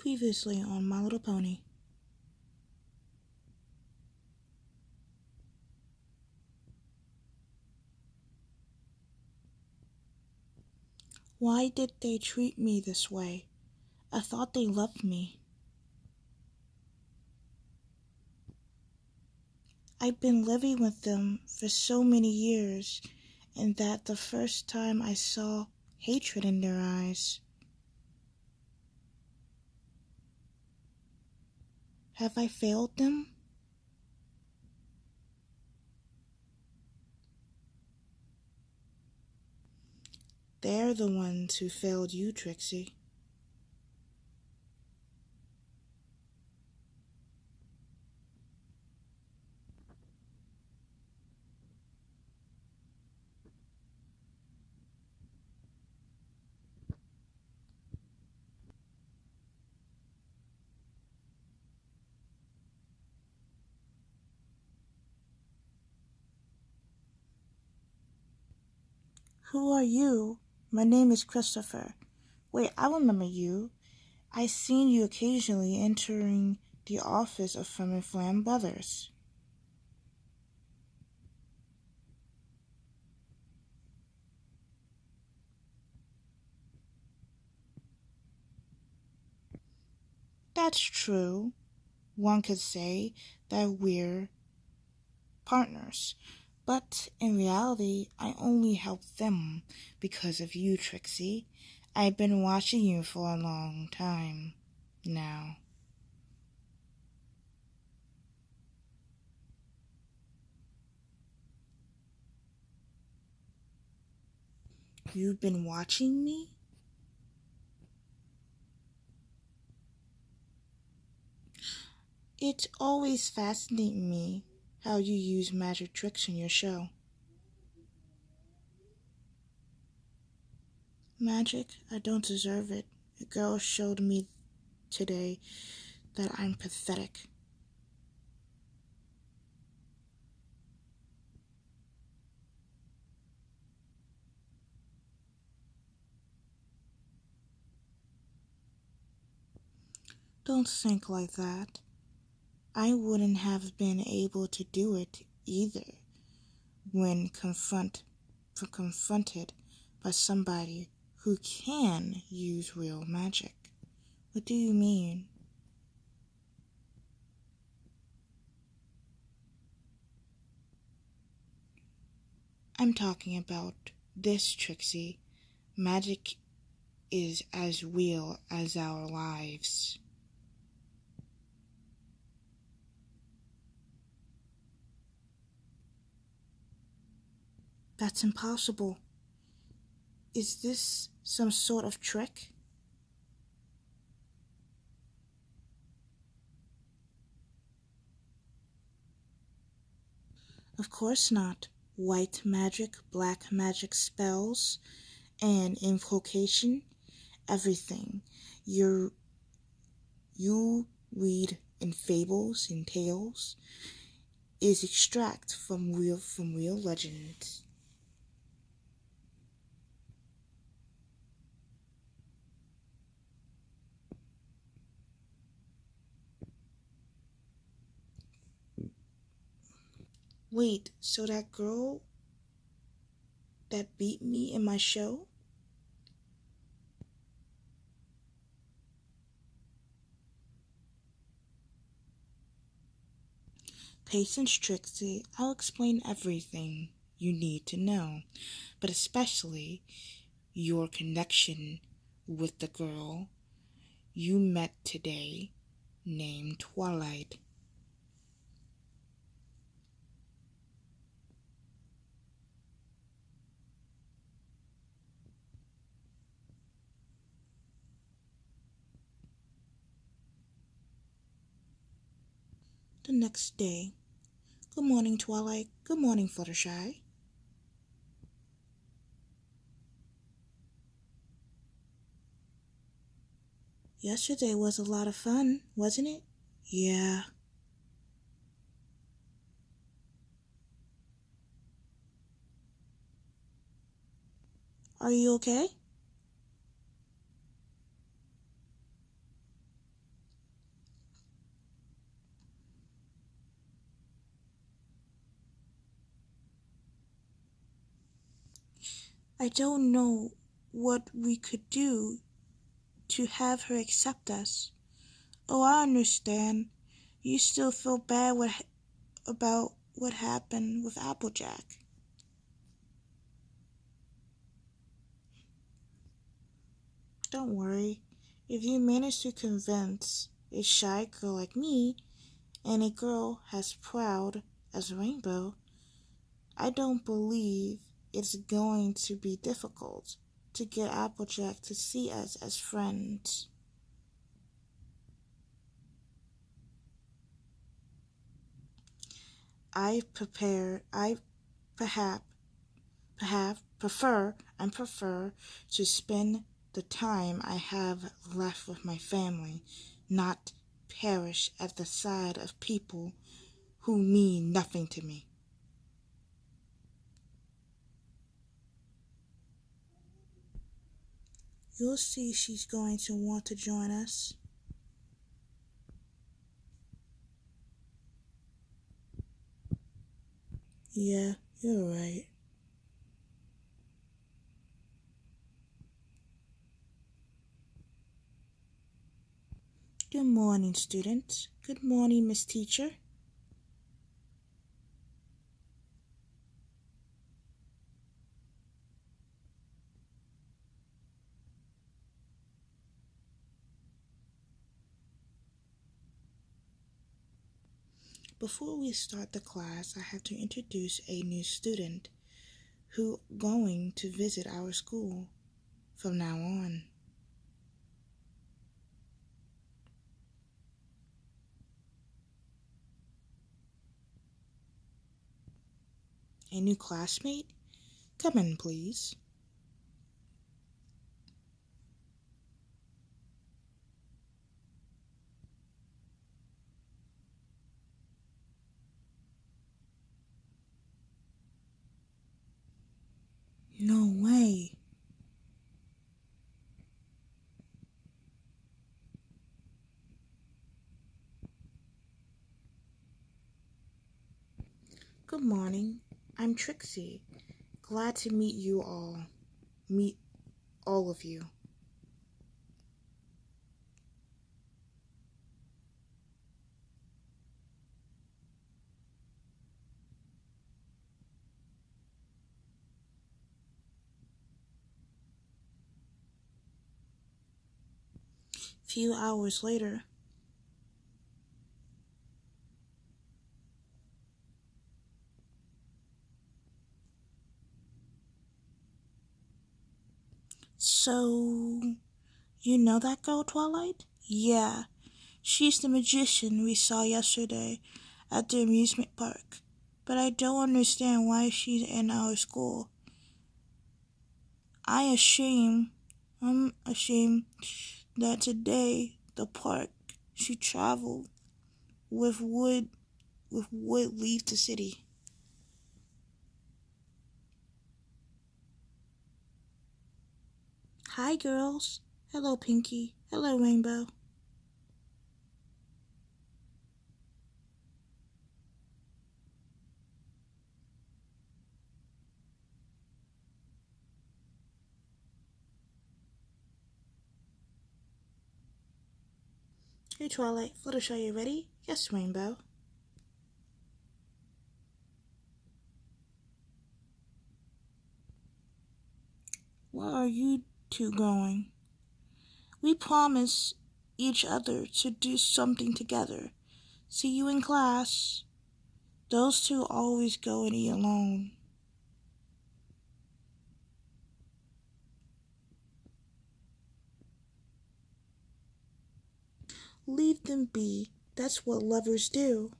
Previously on My Little Pony. Why did they treat me this way? I thought they loved me. I've been living with them for so many years, and that the first time I saw hatred in their eyes. Have I failed them? They're the ones who failed you, Trixie. Who are you? My name is Christopher. Wait, I remember you. I seen you occasionally entering the office of Fim and Flam Brothers. That's true. One could say that we're partners. But in reality, I only help them because of you, Trixie. I've been watching you for a long time now. You've been watching me? It's always fascinated me how you use magic tricks in your show. Magic? I don't deserve it. A girl showed me today that I'm pathetic. Don't think like that. I wouldn't have been able to do it either when confronted by somebody who can use real magic. What do you mean? I'm talking about this, Trixie. Magic is as real as our lives. That's impossible. Is this some sort of trick? Of course not. White magic, black magic spells, and invocation, everything. You read in fables and tales is extract from real legends. Wait, so that girl that beat me in my show? Patience, Trixie. I'll explain everything you need to know, but especially your connection with the girl you met today named Twilight. The next day. Good morning, Twilight. Good morning, Fluttershy. Yesterday was a lot of fun, wasn't it? Yeah. Are you okay? I don't know what we could do to have her accept us. Oh, I understand. You still feel bad about what happened with Applejack. Don't worry. If you manage to convince a shy girl like me and a girl as proud as Rainbow, I don't believe it's going to be difficult to get Applejack to see us as friends. I prefer to spend the time I have left with my family, not perish at the side of people who mean nothing to me. You'll see she's going to want to join us. Yeah, you're right. Good morning, students. Good morning, Miss Teacher. Before we start the class, I have to introduce a new student who going to visit our school from now on. A new classmate? Come in, please. No way. Good morning. I'm Trixie. Glad to meet you all. Meet all of you. Few hours later. So, you know that girl, Twilight? Yeah, she's the magician we saw yesterday at the amusement park. But I don't understand why she's in our school. I'm ashamed that today the park she traveled with would leave the city. Hi, girls. Hello, Pinkie. Hello, Rainbow. Hey, Twilight. Fluttershy, you ready? Yes, Rainbow. Where are you two going? We promise each other to do something together. See you in class. Those two always go and eat alone. Leave them be. That's what lovers do.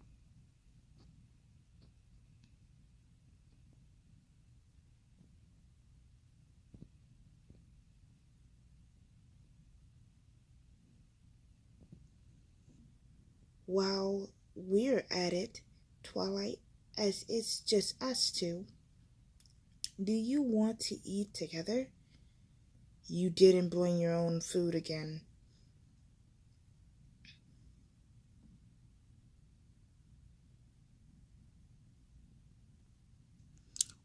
While we're at it, Twilight, as it's just us two, do you want to eat together? You didn't bring your own food again.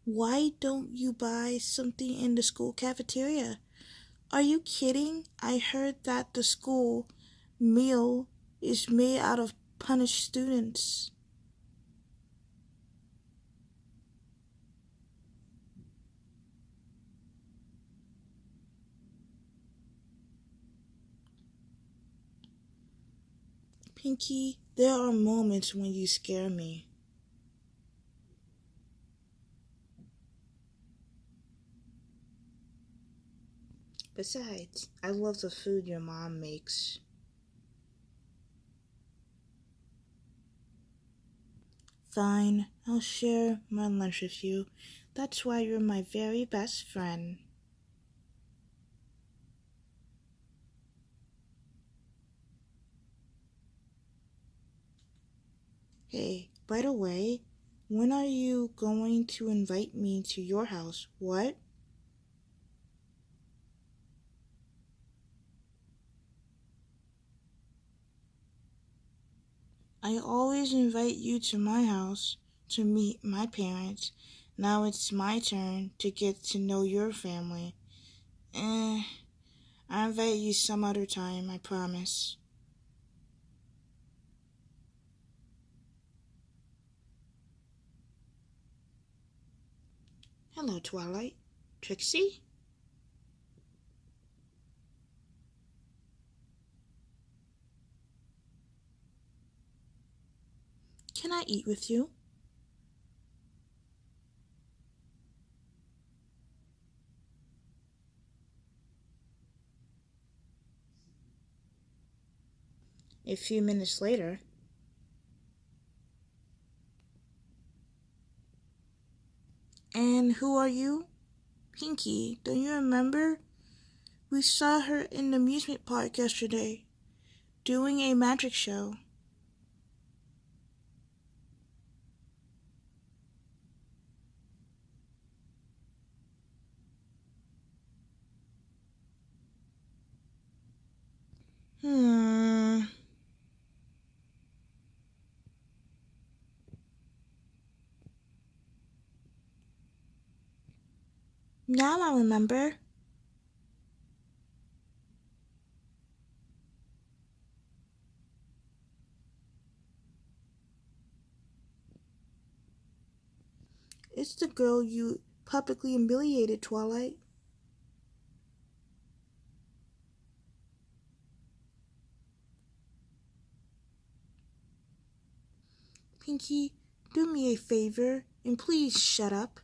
Why don't you buy something in the school cafeteria? Are you kidding? I heard that the school meal is made out of punished students. Pinkie, there are moments when you scare me. Besides, I love the food your mom makes. Fine, I'll share my lunch with you. That's why you're my very best friend. Hey, by the way, when are you going to invite me to your house? What? I always invite you to my house to meet my parents. Now it's my turn to get to know your family. I'll invite you some other time, I promise. Hello, Twilight. Trixie? Can I eat with you? A few minutes later. And who are you? Pinkie, don't you remember? We saw her in the amusement park yesterday, doing a magic show. Hmm. Now I remember. It's the girl you publicly humiliated, Twilight. Pinkie, do me a favor and please shut up.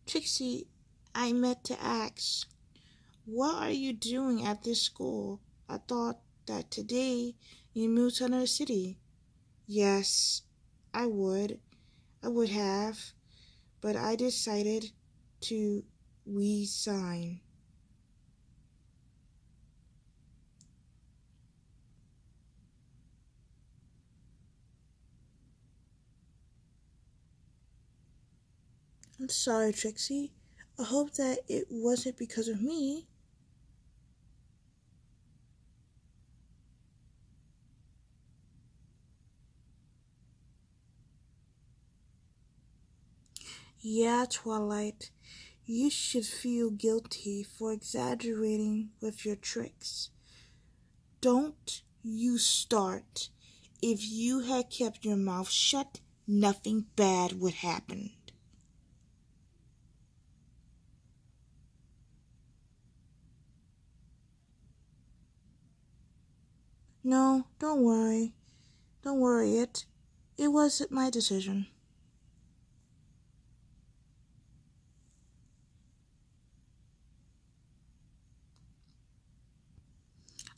Trixie, I meant to ask, what are you doing at this school? I thought that today you moved to another city. Yes, I would. I would have, but I decided to resign. I'm sorry, Trixie. I hope that it wasn't because of me. Yeah, Twilight, you should feel guilty for exaggerating with your tricks. Don't you start. If you had kept your mouth shut, nothing bad would happen. No, don't worry. Don't worry it. It wasn't my decision.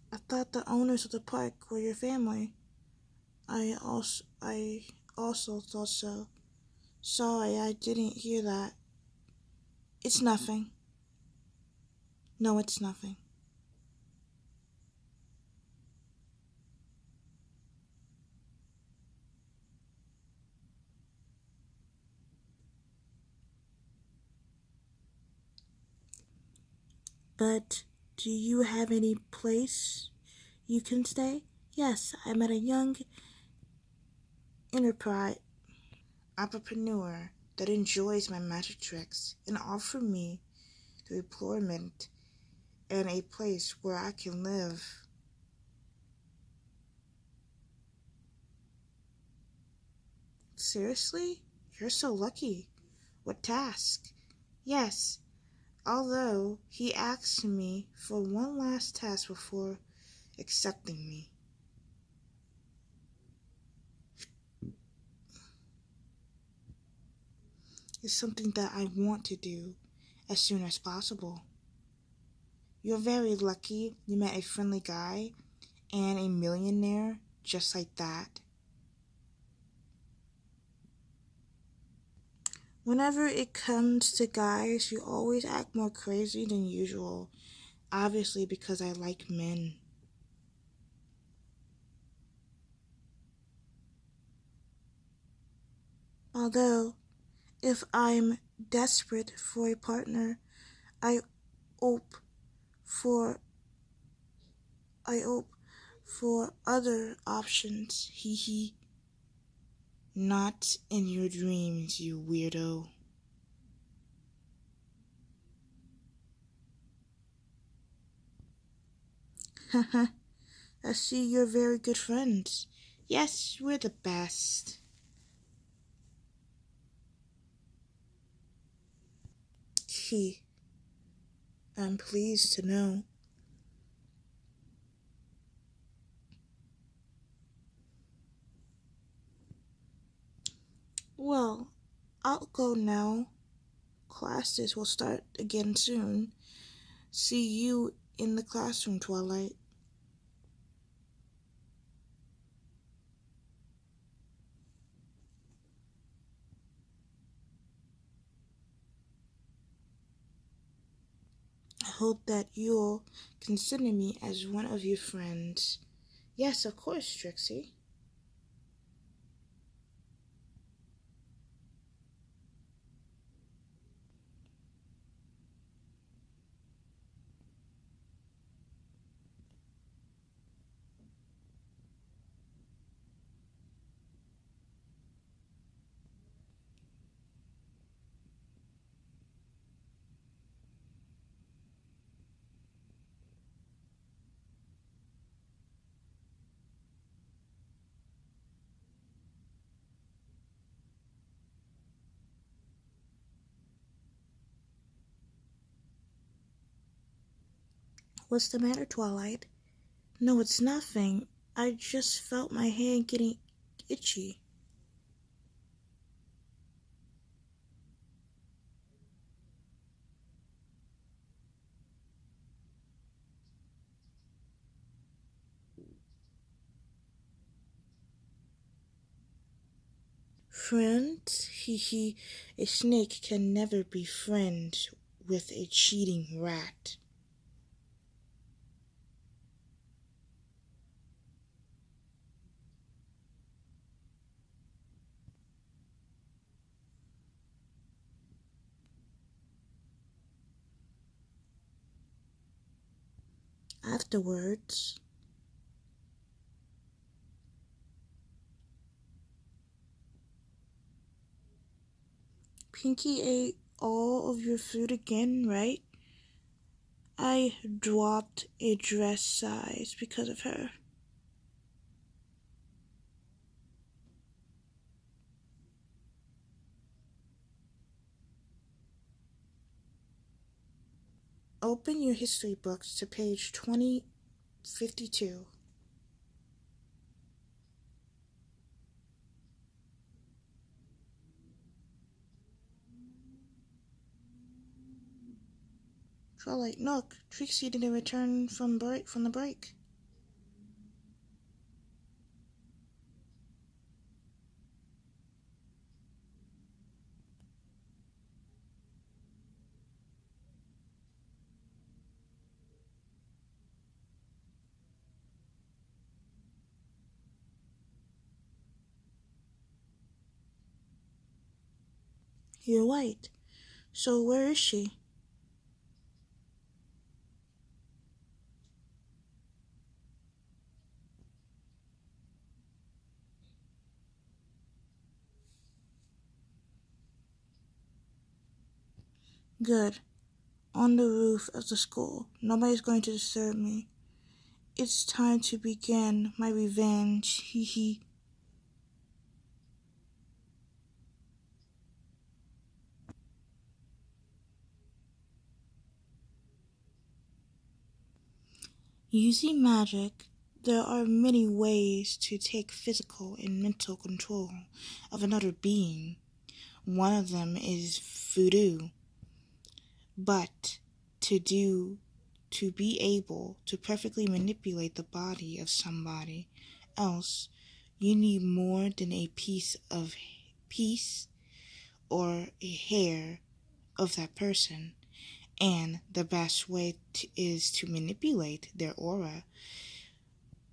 I thought the owners of the park were your family. I also thought so. Sorry, I didn't hear that. It's nothing. No, it's nothing. But do you have any place you can stay? Yes, I'm at a young enterprise entrepreneur that enjoys my magic tricks and offer me the employment and a place where I can live. Seriously? You're so lucky. What task? Yes, although he asked me for one last task before accepting me. It's something that I want to do as soon as possible. You're very lucky you met a friendly guy and a millionaire just like that. Whenever it comes to guys, you always act more crazy than usual, obviously because I like men. Although, if I'm desperate for a partner, I opt for other options, hee hee. Not in your dreams, you weirdo. Haha, I see you're very good friends. Yes, we're the best. I'm pleased to know. Well, I'll go now. Classes will start again soon. See you in the classroom, Twilight. I hope that you'll consider me as one of your friends. Yes, of course, Trixie. What's the matter, Twilight? No, it's nothing. I just felt my hand getting itchy. Friend? Hee hee. A snake can never be friends with a cheating rat. Afterwards, Pinkie ate all of your food again, right? I dropped a dress size because of her. Open your history books to page 2052. Twilight, look, Trixie didn't return from the break. You're right. So where is she? Good. On the roof of the school. Nobody's going to disturb me. It's time to begin my revenge. Hee hee. Using magic, there are many ways to take physical and mental control of another being. One of them is voodoo. But to be able to perfectly manipulate the body of somebody else, you need more than a piece or a hair of that person. And the best way is to manipulate their aura.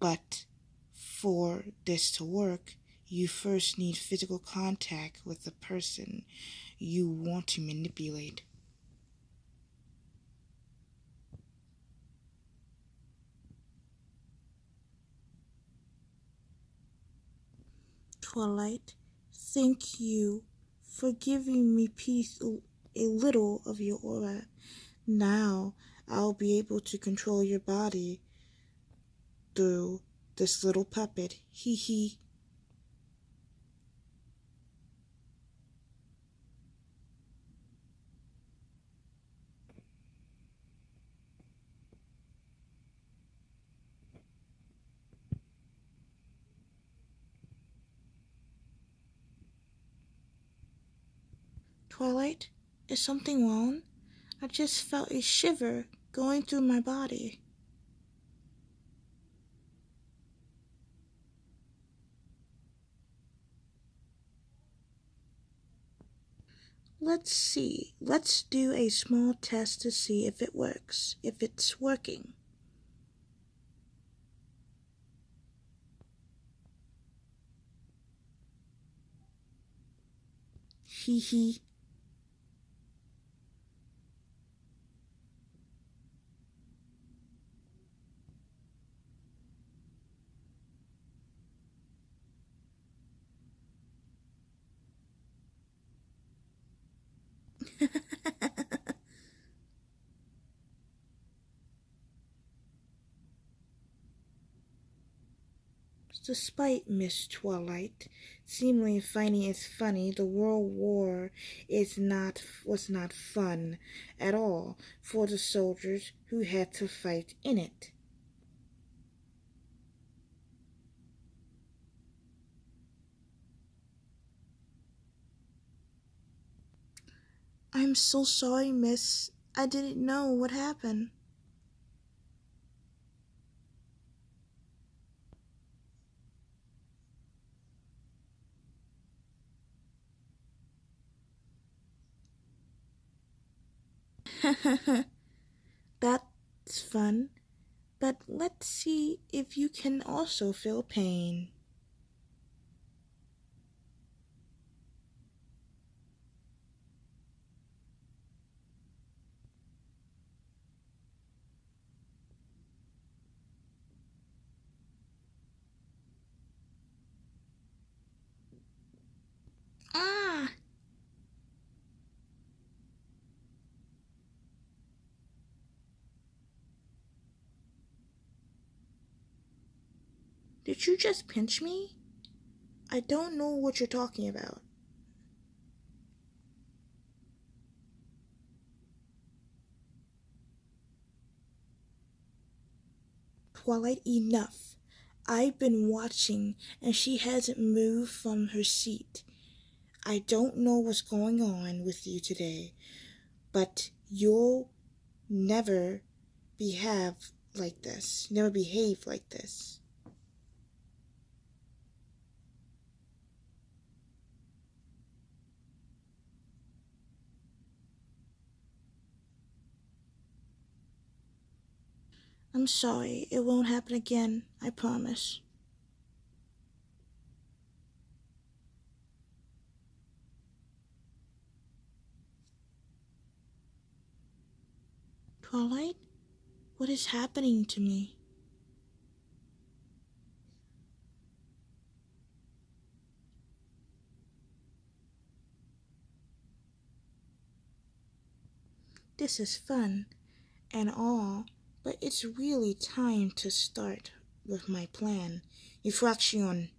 But for this to work, you first need physical contact with the person you want to manipulate. Twilight, thank you for giving me a little of your aura. Now I'll be able to control your body through this little puppet. Hee hee. Twilight, is something wrong? I just felt a shiver going through my body. Let's see. Let's do a small test to see if it works. If it's working. Hee hee. Despite Miss Twilight seemingly finding it funny, the World War was not fun at all for the soldiers who had to fight in it. I'm so sorry, miss. I didn't know what happened. That's fun. But let's see if you can also feel pain. Ah! Did you just pinch me? I don't know what you're talking about. Twilight, enough. I've been watching and she hasn't moved from her seat. I don't know what's going on with you today, but you'll never behave like this. Never behave like this. I'm sorry. It won't happen again. I promise. Twilight? What is happening to me? This is fun and all, but it's really time to start with my plan. Infraction.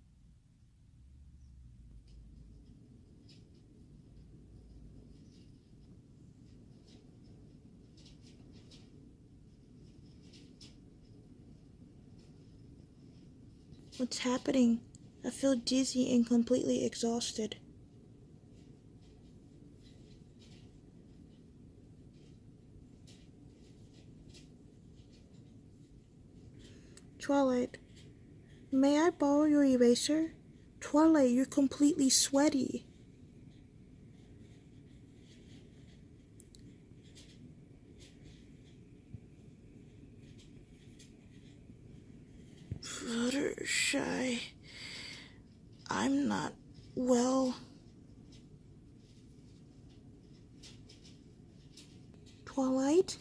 What's happening? I feel dizzy and completely exhausted. Twilight, may I borrow your eraser? Twilight, you're completely sweaty. Fluttershy, I'm not well. Twilight?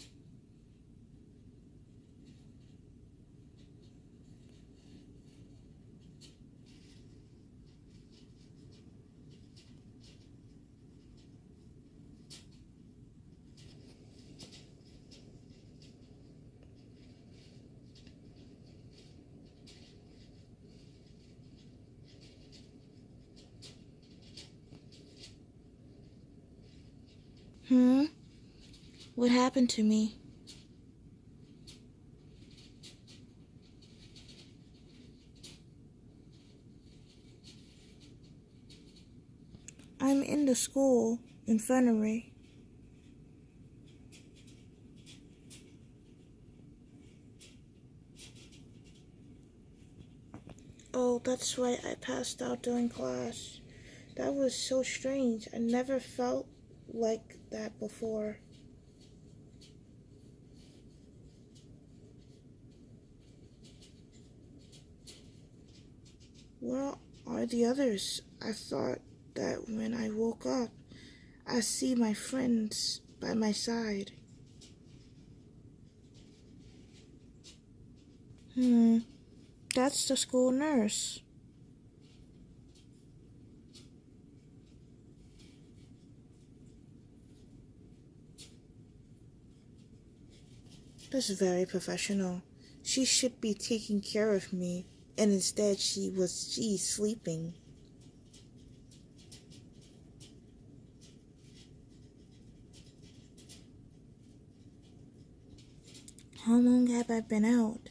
What happened to me? I'm in the school infirmary. Oh, that's why I passed out during class. That was so strange. I never felt like that before. Where are the others? I thought that when I woke up, I'd see my friends by my side. That's the school nurse. That's very professional. She should be taking care of me, and instead she's sleeping. How long have I been out?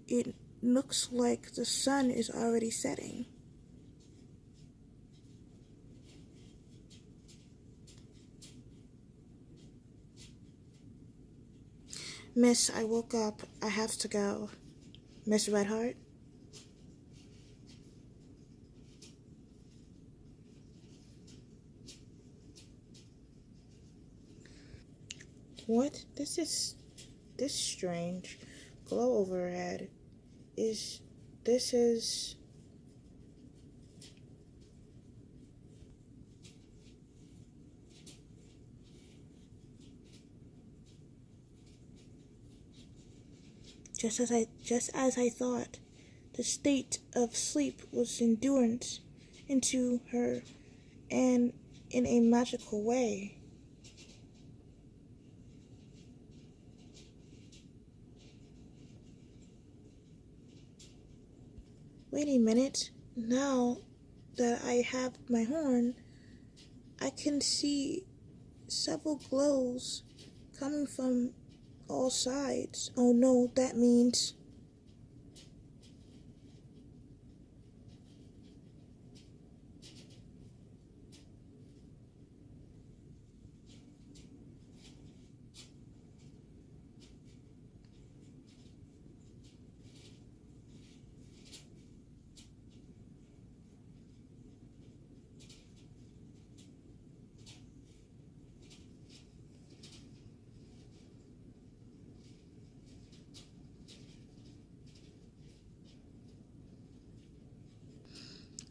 It looks like the sun is already setting. Miss, I woke up. I have to go. Miss Redheart? What? This strange. Glow overhead. This is... Just as I thought, the state of sleep was endurance into her, and in a magical way. Wait a minute. Now that I have my horn, I can see several glows coming from all sides. Oh no, that means...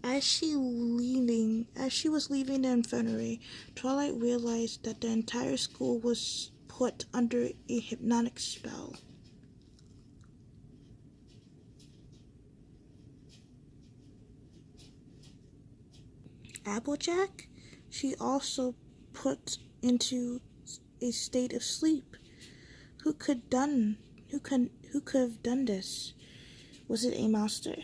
As she was leaving the infirmary, Twilight realized that the entire school was put under a hypnotic spell. Applejack? She also put into a state of sleep. Who could have done this? Was it a monster?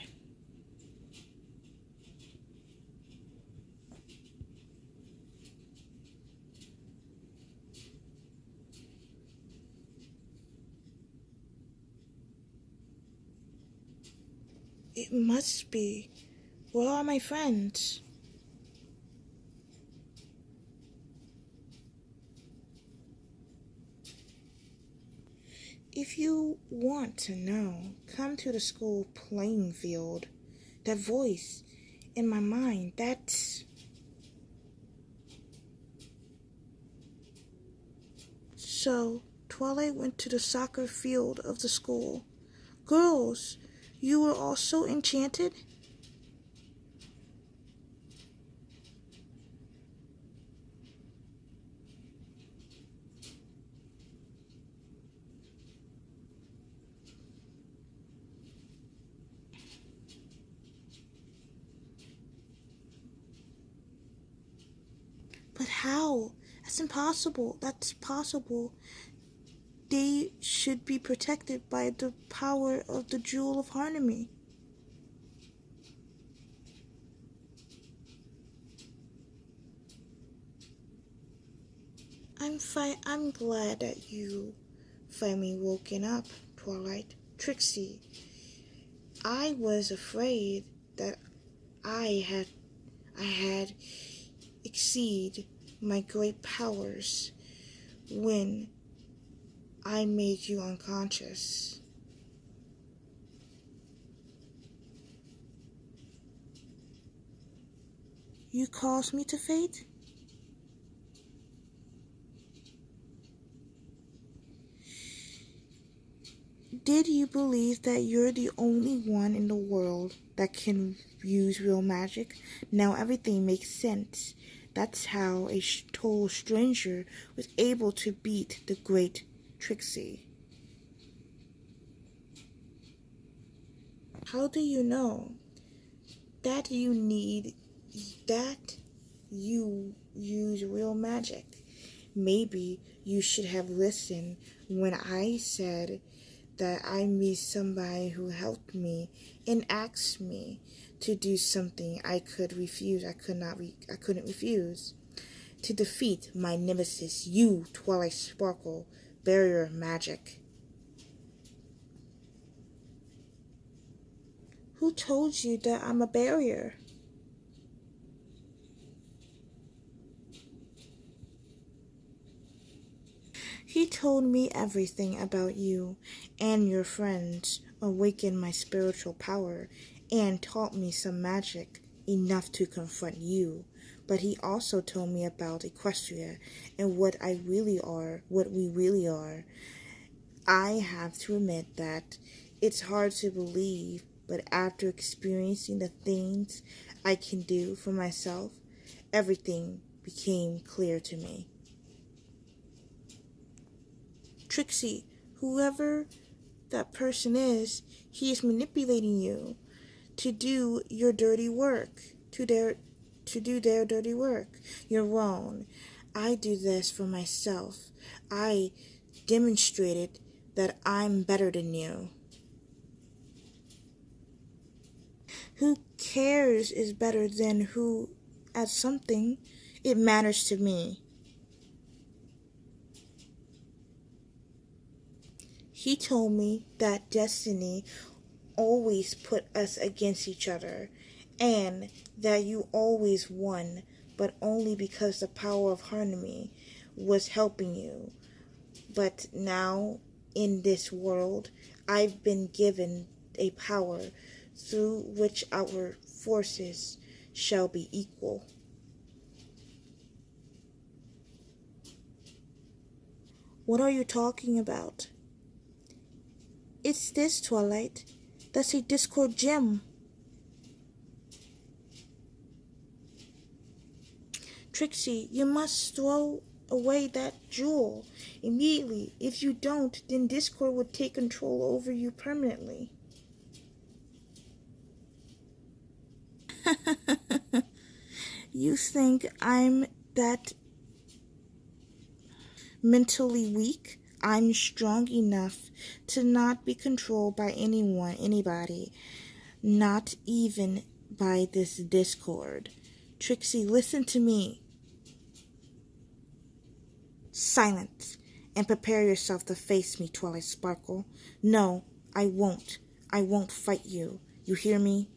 It must be. Where are my friends? If you want to know, come to the school playing field. That voice in my mind, that's... So, Twilight went to the soccer field of the school. Girls, you were all so enchanted? But how? That's impossible. That's possible. They should be protected by the power of the Jewel of Harmony. I'm glad that you finally woken up, Twilight. Trixie, I was afraid that I had exceed my great powers when I made you unconscious. You caused me to fate? Did you believe that you're the only one in the world that can use real magic? Now everything makes sense. That's how a total stranger was able to beat the great Trixie. How do you know that you use real magic? Maybe you should have listened when I said that I meet somebody who helped me and asked me to do something I couldn't refuse. To defeat my nemesis, you, Twilight Sparkle, barrier magic. Who told you that I'm a barrier? He told me everything about you and your friends, awakened my spiritual power, and taught me some magic enough to confront you. But he also told me about Equestria and what we really are. I have to admit that it's hard to believe, but after experiencing the things I can do for myself, everything became clear to me. Trixie, whoever that person is, he is manipulating you to do your dirty work, to do their dirty work. You're wrong. I do this for myself. I demonstrated that I'm better than you. Who cares is better than who at something. It matters to me. He told me that destiny always put us against each other, and that you always won, but only because the power of harmony was helping you. But now, in this world, I've been given a power through which our forces shall be equal. What are you talking about? It's this, Twilight. That's a Discord gem. Trixie, you must throw away that jewel immediately. If you don't, then Discord would take control over you permanently. You think I'm that... mentally weak. I'm strong enough to not be controlled by anyone, anybody, not even by this Discord. Trixie, listen to me. Silence, and prepare yourself to face me, Twilight Sparkle. No, I won't. I won't fight you. You hear me?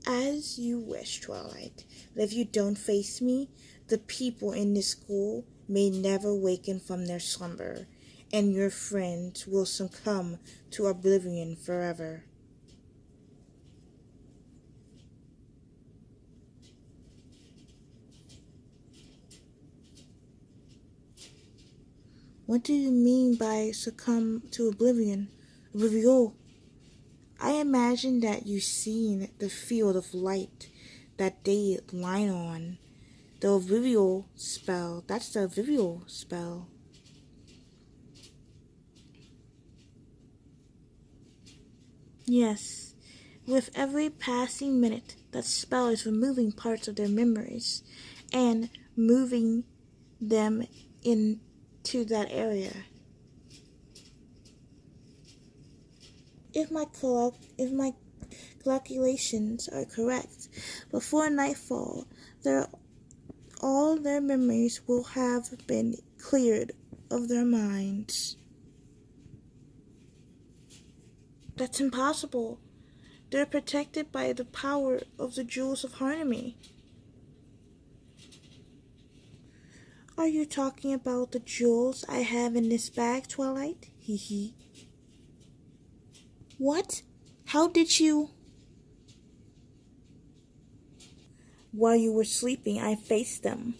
As you wish, Twilight. But if you don't face me, the people in this school may never waken from their slumber, and your friends will succumb to oblivion forever. What do you mean by succumb to oblivion? Oblivio? I imagine that you've seen the field of light that they line on. The Oblivio spell. That's the Oblivio spell. Yes. With every passing minute, that spell is removing parts of their memories and moving them into that area. If my calculations are correct, before nightfall, all their memories will have been cleared of their minds. That's impossible. They're protected by the power of the Jewels of Harmony. Are you talking about the jewels I have in this bag, Twilight? Hee hee. What? How did you? While you were sleeping, I faced them.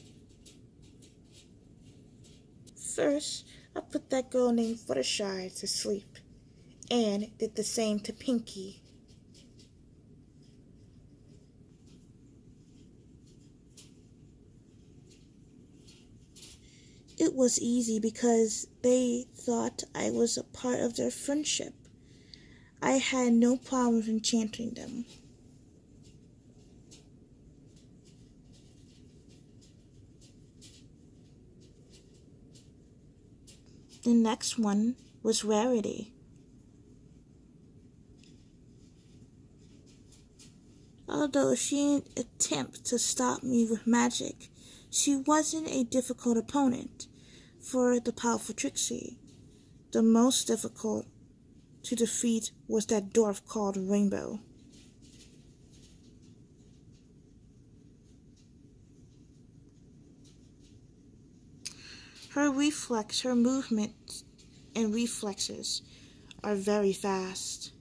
First, I put that girl named Fluttershy to sleep, and did the same to Pinkie. It was easy because they thought I was a part of their friendship. I had no problems enchanting them. The next one was Rarity. Although she didn't attempt to stop me with magic, she wasn't a difficult opponent for the powerful Trixie. The most difficult to defeat was that dwarf called Rainbow. Her movement and reflexes are very fast.